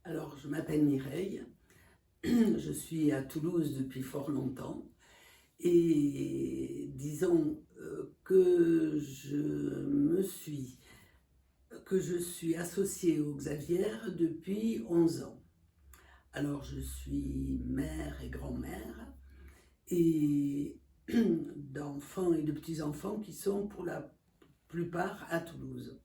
Alors, je m'appelle Mireille, je suis à Toulouse depuis fort longtemps et disons que je suis associée aux Xavières depuis 11 ans. Alors, je suis mère et grand-mère et d'enfants et de petits-enfants qui sont pour la plupart à Toulouse.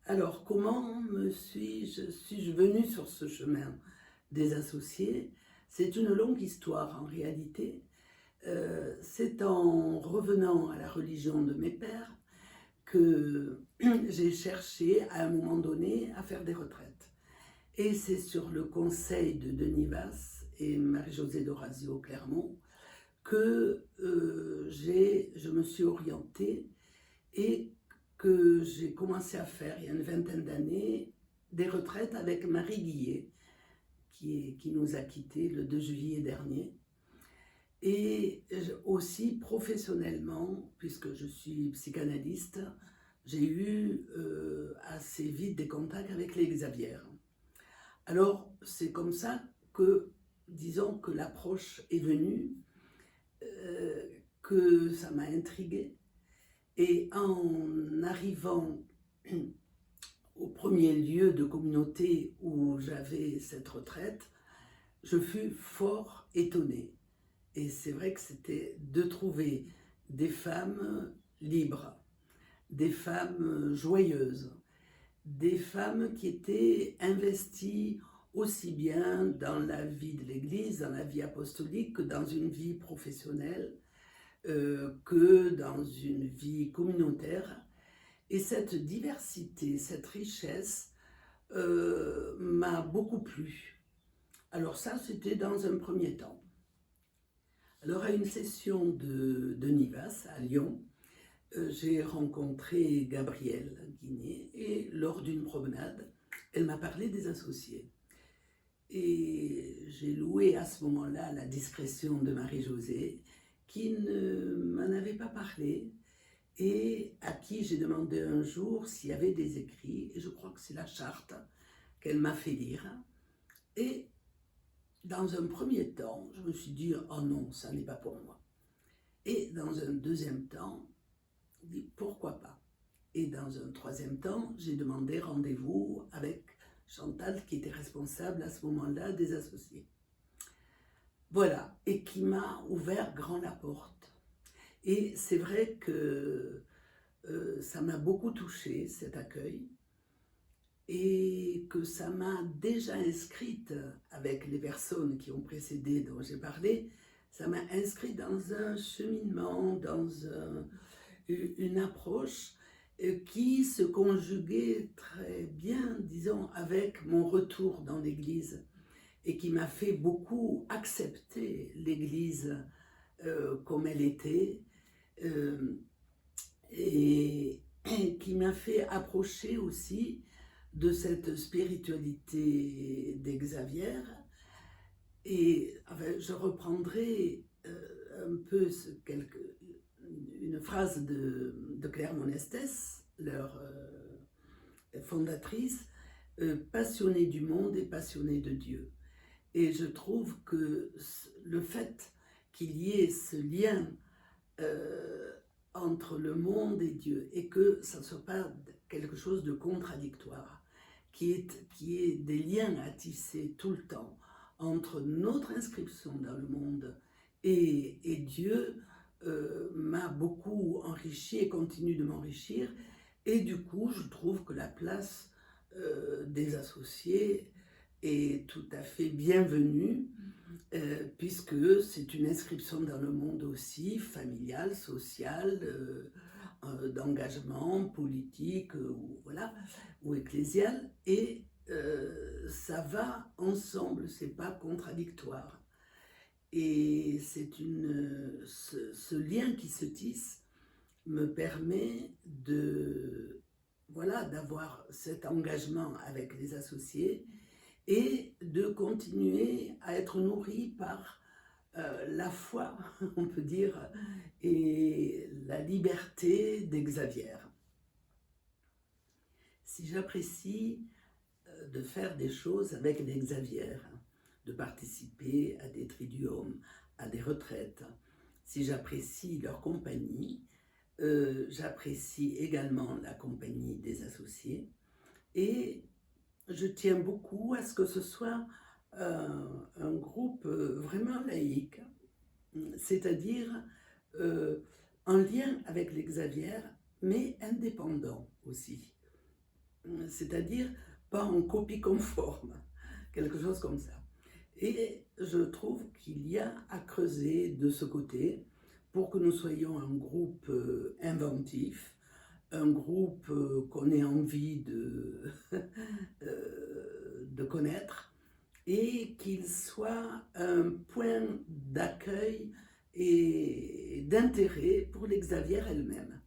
Alors, comment suis-je venue sur ce chemin des associés? C'est une longue histoire en réalité. C'est en revenant à la religion de mes pères que j'ai cherché à un moment donné à faire des retraites. Et c'est sur le conseil de Denis Vasse et Marie-Josée d'Orazio Clermont que je me suis orientée et que j'ai commencé à faire, il y a une vingtaine d'années, des retraites avec Marie Guillet, qui nous a quittés le 2 juillet dernier. Et aussi professionnellement, puisque je suis psychanalyste, j'ai eu assez vite des contacts avec les Xavières. Alors, c'est comme ça que, disons que l'approche est venue, que ça m'a intriguée. Et en arrivant au premier lieu de communauté où j'avais cette retraite, je fus fort étonnée. Et c'est vrai que c'était de trouver des femmes libres, des femmes joyeuses, des femmes qui étaient investies aussi bien dans la vie de l'Église, dans la vie apostolique, que dans une vie professionnelle, que dans une vie communautaire. Et cette diversité, cette richesse m'a beaucoup plu. Alors ça, c'était dans un premier temps. Alors à une session de Denis Vasse à Lyon, j'ai rencontré Gabrielle Guinet et lors d'une promenade, elle m'a parlé des associés. Et j'ai loué à ce moment-là la discrétion de Marie-Josée, qui ne m'en avait pas parlé et à qui j'ai demandé un jour s'il y avait des écrits, et je crois que c'est la charte qu'elle m'a fait lire. Et dans un premier temps, je me suis dit « Oh non, ça n'est pas pour moi ». Et dans un deuxième temps, je dis « Pourquoi pas ?» Et dans un troisième temps, j'ai demandé rendez-vous avec Chantal, qui était responsable à ce moment-là des associés. Voilà, et qui m'a ouvert grand la porte. Et c'est vrai que ça m'a beaucoup touchée, cet accueil, et que ça m'a déjà inscrite, avec les personnes qui ont précédé dont j'ai parlé, ça m'a inscrite dans un cheminement, dans une approche qui se conjuguait très bien, disons, avec mon retour dans l'Église et qui m'a fait beaucoup accepter l'Église comme elle était et qui m'a fait approcher aussi de cette spiritualité des Xavières. Et enfin, je reprendrai un peu une phrase de Claire Monestès, leur fondatrice, passionnée du monde et passionnée de Dieu. Et je trouve que le fait qu'il y ait ce lien entre le monde et Dieu, et que ça ne soit pas quelque chose de contradictoire, qui est des liens à tisser tout le temps entre notre inscription dans le monde et Dieu, m'a beaucoup enrichi et continue de m'enrichir. Et du coup, je trouve que la place des associés est tout à fait bienvenue, puisque c'est une inscription dans le monde aussi, familial, social, d'engagement politique, voilà, ou ecclésial, et ça va ensemble, c'est pas contradictoire. Et c'est ce lien qui se tisse me permet voilà, d'avoir cet engagement avec les associés et de continuer à être nourri par la foi, on peut dire, et la liberté des Xavières. Si j'apprécie de faire des choses avec les Xavier, de participer à des triduums, à des retraites. Si j'apprécie leur compagnie, j'apprécie également la compagnie des associés et je tiens beaucoup à ce que ce soit un groupe vraiment laïque, c'est-à-dire en lien avec les Xavier, mais indépendant aussi. C'est-à-dire pas en copie conforme, quelque chose comme ça. Et je trouve qu'il y a à creuser de ce côté pour que nous soyons un groupe inventif, un groupe qu'on ait envie de connaître et qu'il soit un point d'accueil et d'intérêt pour les Xavier elles-mêmes.